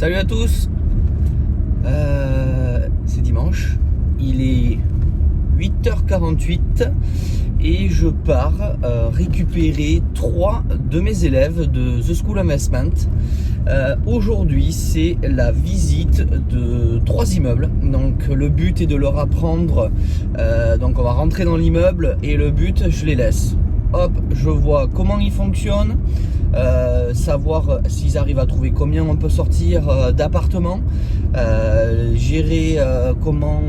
Salut à tous, c'est dimanche, il est 8h48 et je pars récupérer 3 de mes élèves de The School Investment. Aujourd'hui c'est la visite de 3 immeubles, donc le but est de leur apprendre, donc on va rentrer dans l'immeuble et le but je les laisse. Hop, je vois comment ils fonctionnent, savoir s'ils arrivent à trouver combien on peut sortir d'appartements, gérer comment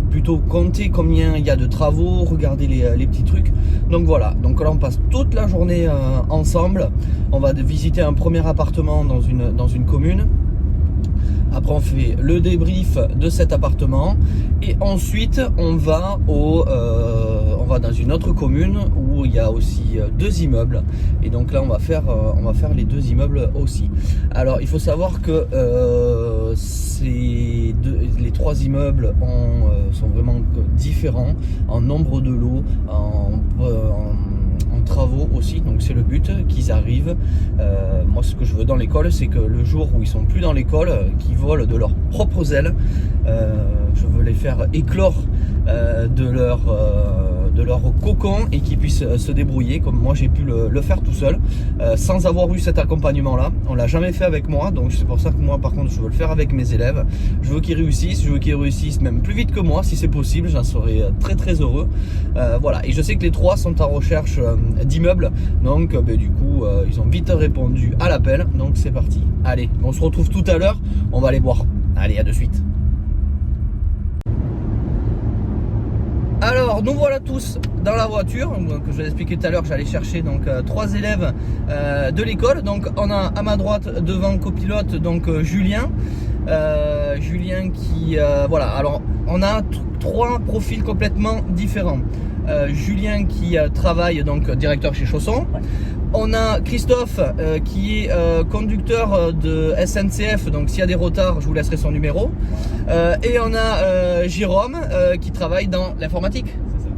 plutôt compter combien il y a de travaux, regarder les petits trucs. Donc voilà, donc là on passe toute la journée ensemble. On va visiter un premier appartement dans une commune. Après on fait le débrief de cet appartement et ensuite on va dans une autre commune où il y a aussi 2 immeubles et donc là on va faire les 2 immeubles aussi. Alors il faut savoir que les 3 immeubles sont vraiment différents en nombre de lots, en travaux aussi, donc c'est le but qu'ils arrivent. Moi ce que je veux dans l'école, c'est que le jour où ils sont plus dans l'école, qu'ils volent de leurs propres ailes, je veux les faire éclore de leur cocon et qu'ils puissent se débrouiller comme moi j'ai pu le faire tout seul, sans avoir eu cet accompagnement là. On l'a jamais fait avec moi, donc c'est pour ça que moi par contre je veux le faire avec mes élèves. Je veux qu'ils réussissent même plus vite que moi si c'est possible, j'en serais très très heureux. Voilà, et je sais que les 3 sont en recherche d'immeubles, donc du coup ils ont vite répondu à l'appel, donc c'est parti. Allez, on se retrouve tout à l'heure, on va aller boire. Allez, à de suite. Alors nous voilà tous dans la voiture, donc je vous ai expliqué tout à l'heure que j'allais chercher donc 3 élèves de l'école. Donc on a à ma droite devant copilote donc Julien, qui voilà, alors on a 3 profils complètement différents. Julien qui travaille donc directeur chez Chausson. On a Christophe qui est conducteur de SNCF, donc s'il y a des retards je vous laisserai son numéro. Et on a Jérôme qui travaille dans l'informatique.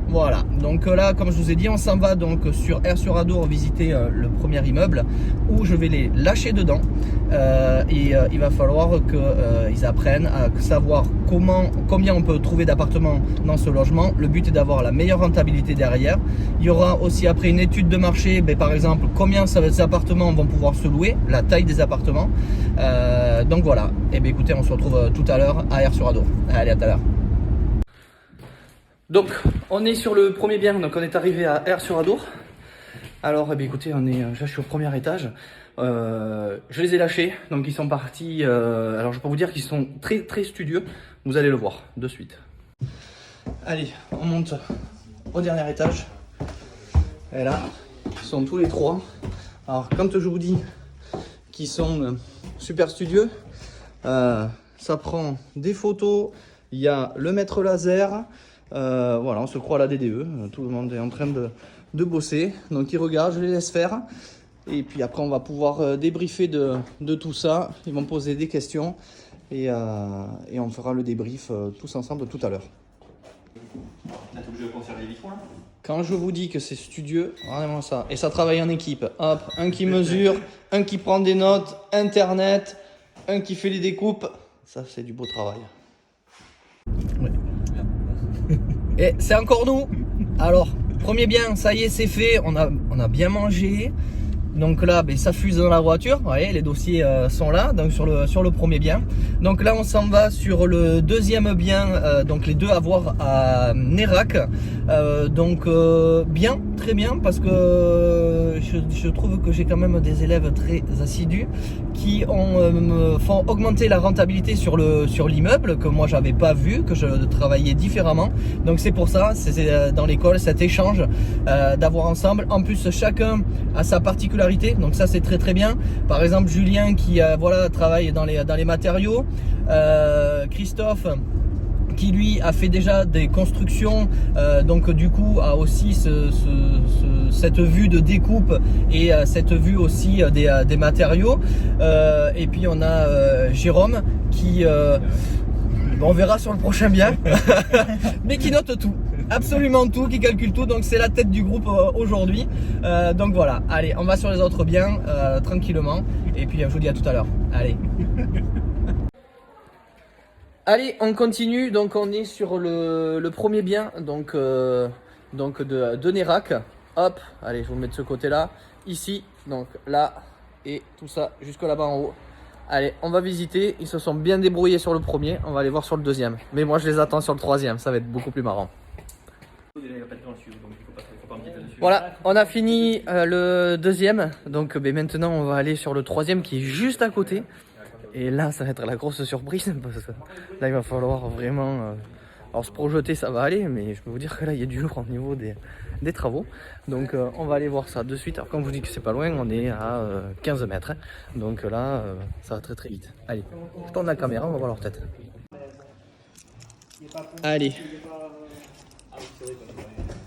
Voilà, donc là comme je vous ai dit on s'en va donc sur Aire-sur-Adour visiter le premier immeuble où je vais les lâcher dedans et il va falloir qu'ils apprennent à savoir combien on peut trouver d'appartements dans ce logement. Le but est d'avoir la meilleure rentabilité derrière. Il y aura aussi après une étude de marché, par exemple combien ces appartements vont pouvoir se louer, la taille des appartements. Donc voilà, et écoutez on se retrouve tout à l'heure à Aire-sur-Adour. Allez, à tout à l'heure. Donc on est sur le premier bien, donc on est arrivé à Aire-sur-Adour. Alors écoutez, je suis au premier étage. Je les ai lâchés, donc ils sont partis. Alors je peux vous dire qu'ils sont très très studieux. Vous allez le voir de suite. Allez, on monte au dernier étage. Et là, ils sont tous les 3. Alors quand je vous dis qu'ils sont super studieux, ça prend des photos. Il y a le mètre laser. Voilà, on se croit à la DDE, tout le monde est en train de bosser, donc ils regardent, je les laisse faire et puis après on va pouvoir débriefer de tout ça. Ils vont poser des questions et on fera le débrief tous ensemble tout à l'heure. T'es obligé de conserver les vitrons là ? Quand je vous dis que c'est studieux, vraiment ça, et ça travaille en équipe. Hop, un qui mesure, un qui prend des notes, internet, un qui fait les découpes, ça c'est du beau travail. Ouais. Et c'est encore nous. Alors, premier bien, ça y est, c'est fait. On a bien mangé. Donc là, ça fuse dans la voiture. Vous voyez, les dossiers sont là, donc sur le premier bien. Donc là, on s'en va sur le deuxième bien, donc les 2 à voir à Nérac. Donc bien, très bien, parce que je trouve que j'ai quand même des élèves très assidus qui me font augmenter la rentabilité sur l'immeuble que moi j'avais pas vu, que je travaillais différemment. Donc c'est pour ça, c'est dans l'école cet échange d'avoir ensemble. En plus, chacun a sa particularité, donc ça c'est très très bien. Par exemple, Julien qui voilà travaille dans les matériaux, Christophe qui lui a fait déjà des constructions, donc du coup a aussi cette vue de découpe et cette vue aussi des matériaux. Et puis on a Jérôme qui, on verra sur le prochain bien, mais qui note tout. Absolument tout, qui calcule tout, donc c'est la tête du groupe aujourd'hui. Donc voilà, allez, on va sur les autres biens tranquillement et puis je vous dis à tout à l'heure. Allez. Allez, on continue. Donc on est sur le premier bien donc de Nérac. Hop, allez, je vous le mets de ce côté-là. Ici, donc là, et tout ça jusque là-bas en haut. Allez, on va visiter. Ils se sont bien débrouillés sur le premier. On va aller voir sur le deuxième. Mais moi, je les attends sur le troisième. Ça va être beaucoup plus marrant. Voilà, on a fini le deuxième. Donc maintenant, on va aller sur le troisième qui est juste à côté. Et là, ça va être la grosse surprise. Parce que là, il va falloir vraiment... alors, se projeter, ça va aller. Mais je peux vous dire que là, il y a du lourd au niveau des travaux. Donc, on va aller voir ça de suite. Alors, quand je vous dis que c'est pas loin, on est à 15 mètres. Donc là, ça va très très vite. Allez, je tourne la caméra, on va voir leur tête. Allez.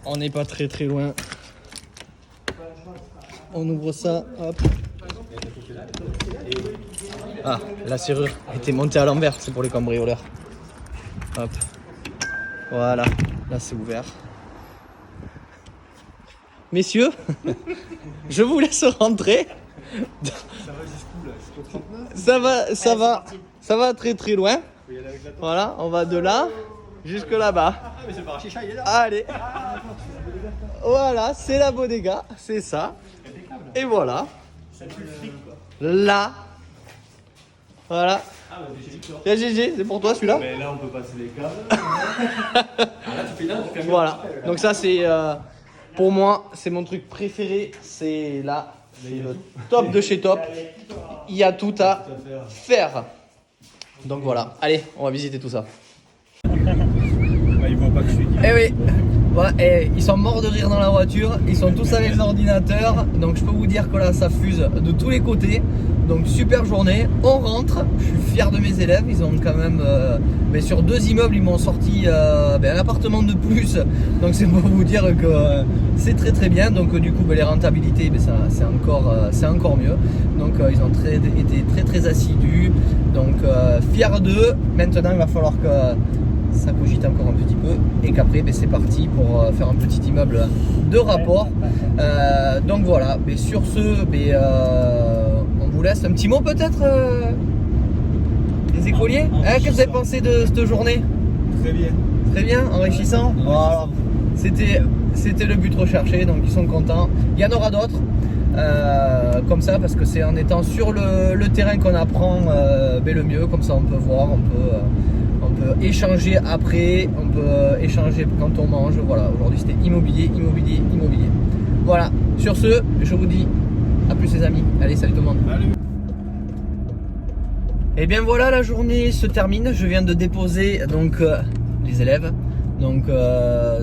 On n'est pas très très loin. On ouvre ça, hop. Ah, la serrure était montée à l'envers, c'est pour les cambrioleurs. Hop. Voilà, là c'est ouvert. Messieurs, je vous laisse rentrer. Ça va très très loin. Voilà, on va de là jusque là-bas. Allez. Voilà, c'est la bodega, c'est ça. Et voilà. Là. Voilà. Tiens GG, c'est pour toi celui-là. Mais là on peut passer les câbles. Voilà. Donc ça c'est pour moi, c'est mon truc préféré. C'est là, c'est le top de chez top. Il y a tout à faire. Donc voilà. Allez, on va visiter tout ça. Ils voient pas que je suis. Eh oui. Ouais, et ils sont morts de rire dans la voiture, ils sont tous avec l'ordinateur, donc je peux vous dire que là ça fuse de tous les côtés, donc super journée, on rentre, je suis fier de mes élèves, ils ont quand même, sur 2 immeubles ils m'ont sorti un appartement de plus, donc c'est pour vous dire que c'est très très bien, donc du coup les rentabilités c'est encore mieux, donc ils ont été très très assidus, donc fier d'eux, maintenant il va falloir que ça cogite encore un petit peu et qu'après c'est parti pour faire un petit immeuble de rapport. Donc voilà, mais sur ce on vous laisse un petit mot peut-être les écoliers. Qu'est-ce que vous avez pensé de cette journée? Très bien, enrichissant. Voilà. C'était le but recherché, donc ils sont contents. Il y en aura d'autres comme ça, parce que c'est en étant sur le terrain qu'on apprend le mieux, comme ça on peut voir, on peut échanger après, on peut échanger quand on mange. Voilà, aujourd'hui c'était immobilier. Voilà, sur ce, je vous dis à plus les amis. Allez, salut tout le monde. Salut. Et bien voilà, la journée se termine. Je viens de déposer donc les élèves. Donc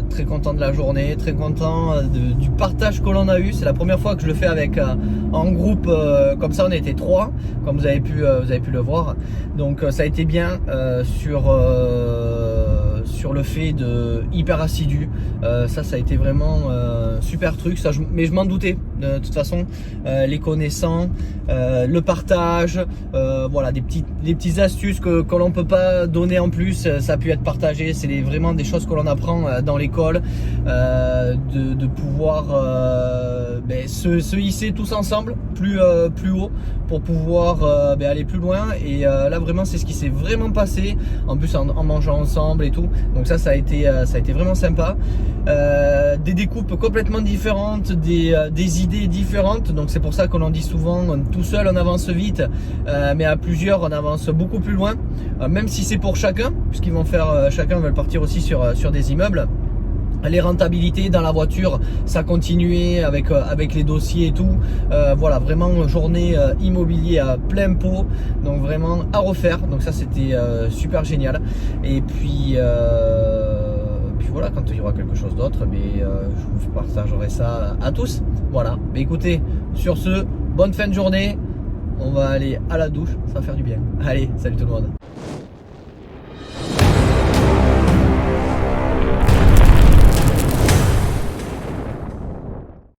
très content de la journée, très content du partage que l'on a eu. C'est la première fois que je le fais avec en groupe comme ça. On était 3, comme vous avez pu le voir. Donc ça a été bien sur le fait de hyper assidu. Ça a été vraiment super truc. Ça, mais je m'en doutais de toute façon. Les connaissants, le partage, voilà des petites astuces que l'on peut pas donner en plus. Ça a pu être partagé. C'est vraiment des choses que l'on apprend dans l'école, de pouvoir se hisser tous ensemble plus haut pour pouvoir aller plus loin. Et là vraiment c'est ce qui s'est vraiment passé, en plus en mangeant ensemble et tout. Donc ça a été vraiment sympa. Des découpes complètement différentes, des idées différentes. Donc c'est pour ça qu'on en dit souvent, tout seul on avance vite, mais à plusieurs on avance beaucoup plus loin, même si c'est pour chacun, puisqu'ils vont faire, chacun veut partir aussi sur des immeubles. Les rentabilités dans la voiture, ça continuait avec les dossiers et tout. Voilà, vraiment journée immobilier à plein pot, donc vraiment à refaire. Donc ça c'était super génial. Et puis voilà, quand il y aura quelque chose d'autre, je vous partagerai ça à tous. Voilà, mais écoutez, sur ce, bonne fin de journée. On va aller à la douche, ça va faire du bien. Allez, salut tout le monde.